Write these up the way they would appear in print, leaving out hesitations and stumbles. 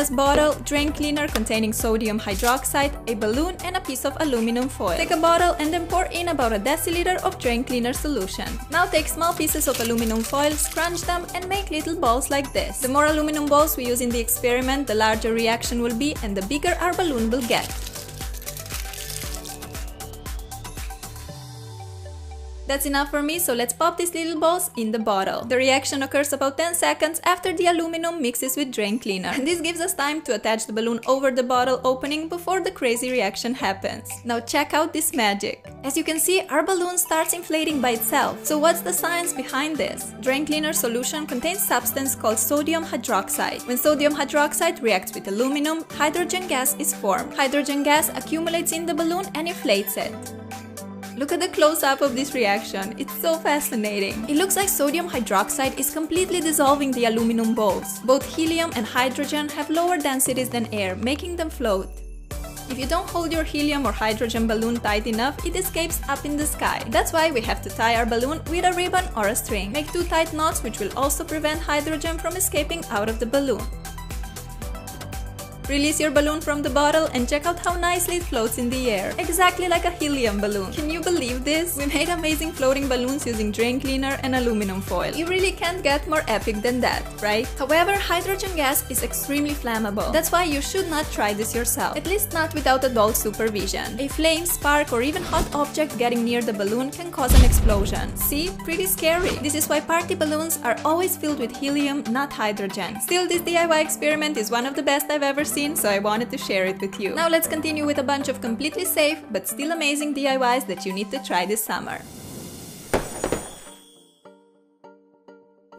glass bottle, drain cleaner containing sodium hydroxide, a balloon, and a piece of aluminum foil. Take a bottle and then pour in about a deciliter of drain cleaner solution. Now take small pieces of aluminum foil, scrunch them, and make little balls like this. The more aluminum balls we use in the experiment, the larger reaction will be and the bigger our balloon will get. That's enough for me, so let's pop these little balls in the bottle. The reaction occurs about 10 seconds after the aluminum mixes with drain cleaner. This gives us time to attach the balloon over the bottle opening before the crazy reaction happens. Now check out this magic. As you can see, our balloon starts inflating by itself. So what's the science behind this? Drain cleaner solution contains substance called sodium hydroxide. When sodium hydroxide reacts with aluminum, hydrogen gas is formed. Hydrogen gas accumulates in the balloon and inflates it. Look at the close-up of this reaction, it's so fascinating. It looks like sodium hydroxide is completely dissolving the aluminum balls. Both helium and hydrogen have lower densities than air, making them float. If you don't hold your helium or hydrogen balloon tight enough, it escapes up in the sky. That's why we have to tie our balloon with a ribbon or a string. Make 2 tight knots which will also prevent hydrogen from escaping out of the balloon. Release your balloon from the bottle and check out how nicely it floats in the air, exactly like a helium balloon. Can you believe this? We made amazing floating balloons using drain cleaner and aluminum foil. You really can't get more epic than that, right? However, hydrogen gas is extremely flammable. That's why you should not try this yourself, at least not without adult supervision. A flame, spark, or even hot object getting near the balloon can cause an explosion. See? Pretty scary. This is why party balloons are always filled with helium, not hydrogen. Still, this DIY experiment is one of the best I've ever seen, so I wanted to share it with you. Now let's continue with a bunch of completely safe but still amazing DIYs that you need to try this summer.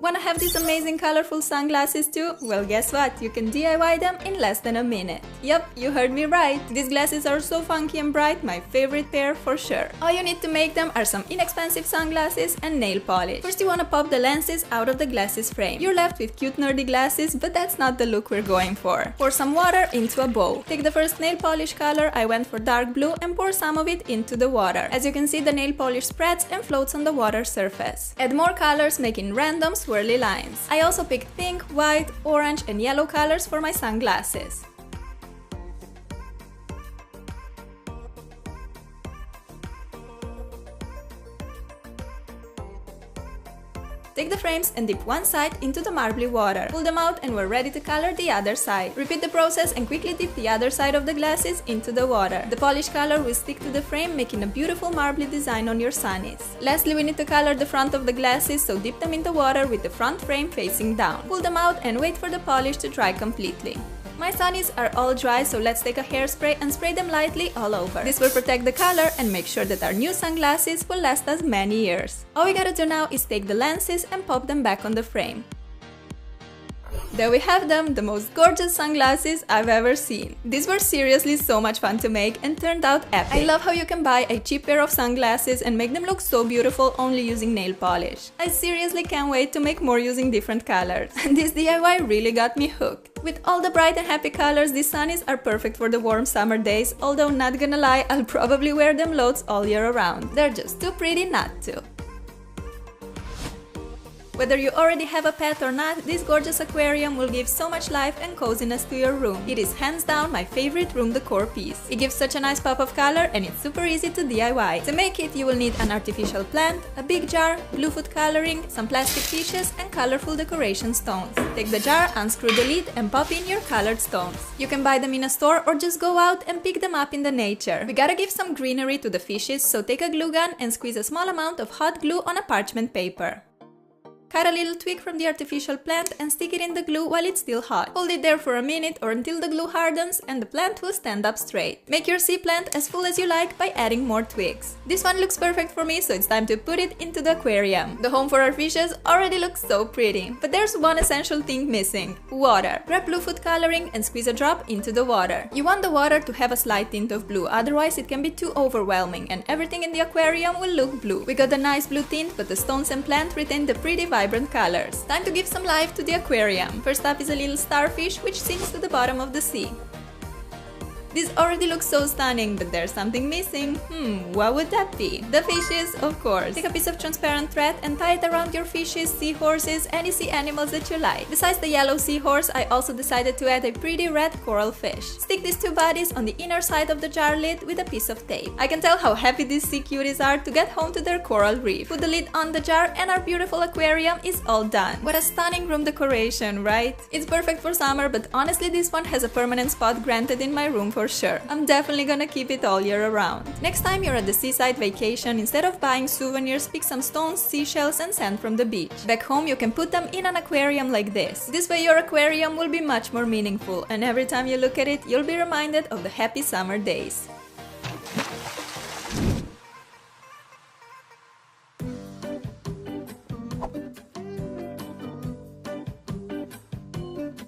Wanna have these amazing colorful sunglasses too? Well, guess what? You can DIY them in less than a minute. Yup, you heard me right. These glasses are so funky and bright, my favorite pair for sure. All you need to make them are some inexpensive sunglasses and nail polish. First you wanna pop the lenses out of the glasses frame. You're left with cute nerdy glasses, but that's not the look we're going for. Pour some water into a bowl. Take the first nail polish color, I went for dark blue, and pour some of it into the water. As you can see, the nail polish spreads and floats on the water surface. Add more colors, making random swirly lines. I also picked pink, white, orange, and yellow colors for my sunglasses. Take the frames and dip one side into the marbly water. Pull them out and we're ready to color the other side. Repeat the process and quickly dip the other side of the glasses into the water. The polish color will stick to the frame, making a beautiful marbly design on your sunnies. Lastly, we need to color the front of the glasses, so dip them in the water with the front frame facing down. Pull them out and wait for the polish to dry completely. My sunnies are all dry, so let's take a hairspray and spray them lightly all over. This will protect the color and make sure that our new sunglasses will last us many years. All we gotta do now is take the lenses and pop them back on the frame. There we have them, the most gorgeous sunglasses I've ever seen. These were seriously so much fun to make and turned out epic. I love how you can buy a cheap pair of sunglasses and make them look so beautiful only using nail polish. I seriously can't wait to make more using different colors. And this DIY really got me hooked. With all the bright and happy colors, these sunnies are perfect for the warm summer days, although not gonna lie, I'll probably wear them loads all year around. They're just too pretty not to. Whether you already have a pet or not, this gorgeous aquarium will give so much life and coziness to your room. It is hands down my favorite room decor piece. It gives such a nice pop of color and it's super easy to DIY. To make it, you will need an artificial plant, a big jar, blue food coloring, some plastic fishes, and colorful decoration stones. Take the jar, unscrew the lid, and pop in your colored stones. You can buy them in a store or just go out and pick them up in the nature. We gotta give some greenery to the fishes, so take a glue gun and squeeze a small amount of hot glue on a parchment paper. Cut a little twig from the artificial plant and stick it in the glue while it's still hot. Hold it there for a minute or until the glue hardens and the plant will stand up straight. Make your sea plant as full as you like by adding more twigs. This one looks perfect for me, so it's time to put it into the aquarium. The home for our fishes already looks so pretty. But there's one essential thing missing: water. Grab blue food coloring and squeeze a drop into the water. You want the water to have a slight tint of blue, otherwise it can be too overwhelming and everything in the aquarium will look blue. We got a nice blue tint, but the stones and plant retain the pretty vibrant colors. Time to give some life to the aquarium. First up is a little starfish which sinks to the bottom of the sea. This already looks so stunning, but there's something missing. What would that be? The fishes, of course. Take a piece of transparent thread and tie it around your fishes, seahorses, any sea animals that you like. Besides the yellow seahorse, I also decided to add a pretty red coral fish. Stick these two bodies on the inner side of the jar lid with a piece of tape. I can tell how happy these sea cuties are to get home to their coral reef. Put the lid on the jar and our beautiful aquarium is all done. What a stunning room decoration, right? It's perfect for summer, but honestly this one has a permanent spot granted in my room for sure. I'm definitely gonna keep it all year around. Next time you're at the seaside vacation, instead of buying souvenirs, pick some stones, seashells and sand from the beach. Back home you can put them in an aquarium like this. This way your aquarium will be much more meaningful, and every time you look at it, you'll be reminded of the happy summer days.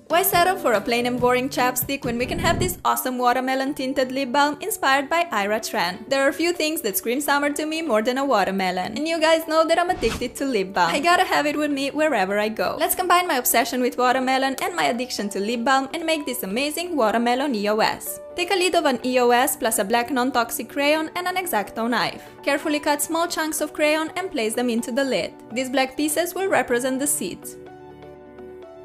Why settle for a plain and boring chapstick when we can have this awesome watermelon tinted lip balm inspired by Ira Tran? There are few things that scream summer to me more than a watermelon, and you guys know that I'm addicted to lip balm. I gotta have it with me wherever I go. Let's combine my obsession with watermelon and my addiction to lip balm and make this amazing watermelon EOS. Take a lid of an EOS plus a black non-toxic crayon and an X-Acto knife. Carefully cut small chunks of crayon and place them into the lid. These black pieces will represent the seeds.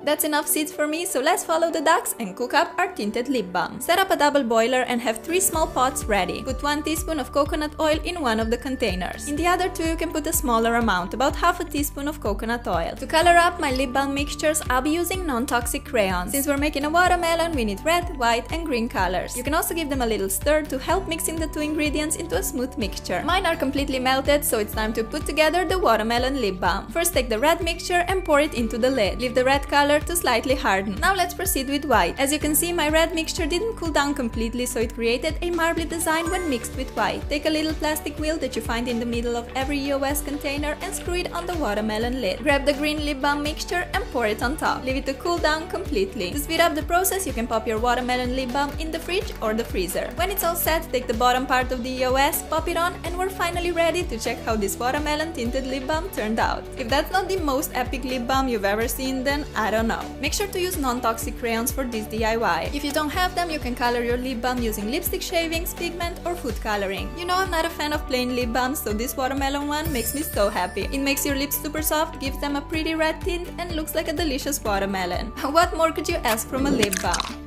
That's enough seeds for me, so let's follow the ducks and cook up our tinted lip balm. Set up a double boiler and have 3 small pots ready. Put 1 teaspoon of coconut oil in one of the containers. In the other 2 you can put a smaller amount, about half a teaspoon of coconut oil. To color up my lip balm mixtures, I'll be using non-toxic crayons. Since we're making a watermelon, we need red, white and green colors. You can also give them a little stir to help mixing the 2 ingredients into a smooth mixture. Mine are completely melted, so it's time to put together the watermelon lip balm. First take the red mixture and pour it into the lid. Leave the red color to slightly harden. Now let's proceed with white. As you can see, my red mixture didn't cool down completely, so it created a marbly design when mixed with white. Take a little plastic wheel that you find in the middle of every EOS container and screw it on the watermelon lid. Grab the green lip balm mixture and pour it on top. Leave it to cool down completely. To speed up the process, you can pop your watermelon lip balm in the fridge or the freezer. When it's all set, take the bottom part of the EOS, pop it on, and we're finally ready to check how this watermelon tinted lip balm turned out. If that's not the most epic lip balm you've ever seen, then I don't know. Make sure to use non-toxic crayons for this DIY. If you don't have them, you can color your lip balm using lipstick shavings, pigment or food coloring. You know I'm not a fan of plain lip balms, so this watermelon one makes me so happy. It makes your lips super soft, gives them a pretty red tint and looks like a delicious watermelon. What more could you ask from a lip balm?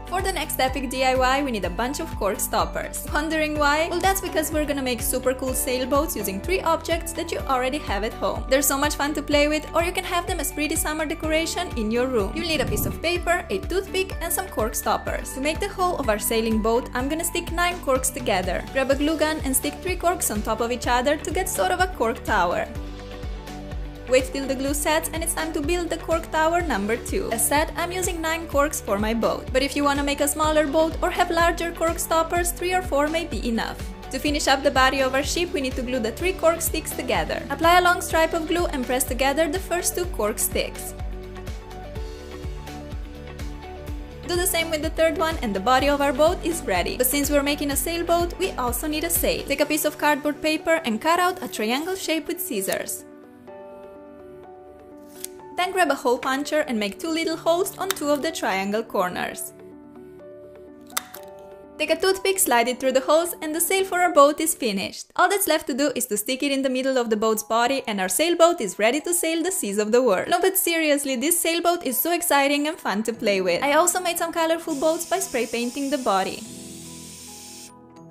For the next epic DIY, we need a bunch of cork stoppers. Wondering why? Well, that's because we're gonna make super cool sailboats using 3 objects that you already have at home. They're so much fun to play with, or you can have them as pretty summer decoration in your room. You'll need a piece of paper, a toothpick, and some cork stoppers. To make the hull of our sailing boat, I'm gonna stick 9 corks together. Grab a glue gun and stick 3 corks on top of each other to get sort of a cork tower. Wait till the glue sets and it's time to build the cork tower number 2. As said, I'm using 9 corks for my boat. But if you want to make a smaller boat or have larger cork stoppers, 3 or 4 may be enough. To finish up the body of our ship, we need to glue the 3 cork sticks together. Apply a long stripe of glue and press together the first 2 cork sticks. Do the same with the third one and the body of our boat is ready. But since we're making a sailboat, we also need a sail. Take a piece of cardboard paper and cut out a triangle shape with scissors. Then grab a hole puncher and make 2 little holes on 2 of the triangle corners. Take a toothpick, slide it through the holes, and the sail for our boat is finished. All that's left to do is to stick it in the middle of the boat's body and our sailboat is ready to sail the seas of the world. No, but seriously, this sailboat is so exciting and fun to play with. I also made some colorful boats by spray painting the body.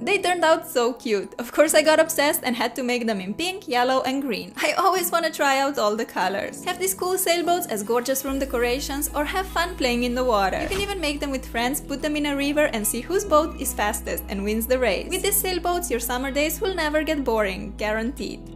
They turned out so cute. Of course I got obsessed and had to make them in pink, yellow and green. I always want to try out all the colors. Have these cool sailboats as gorgeous room decorations or have fun playing in the water. You can even make them with friends, put them in a river and see whose boat is fastest and wins the race. With these sailboats, your summer days will never get boring, guaranteed.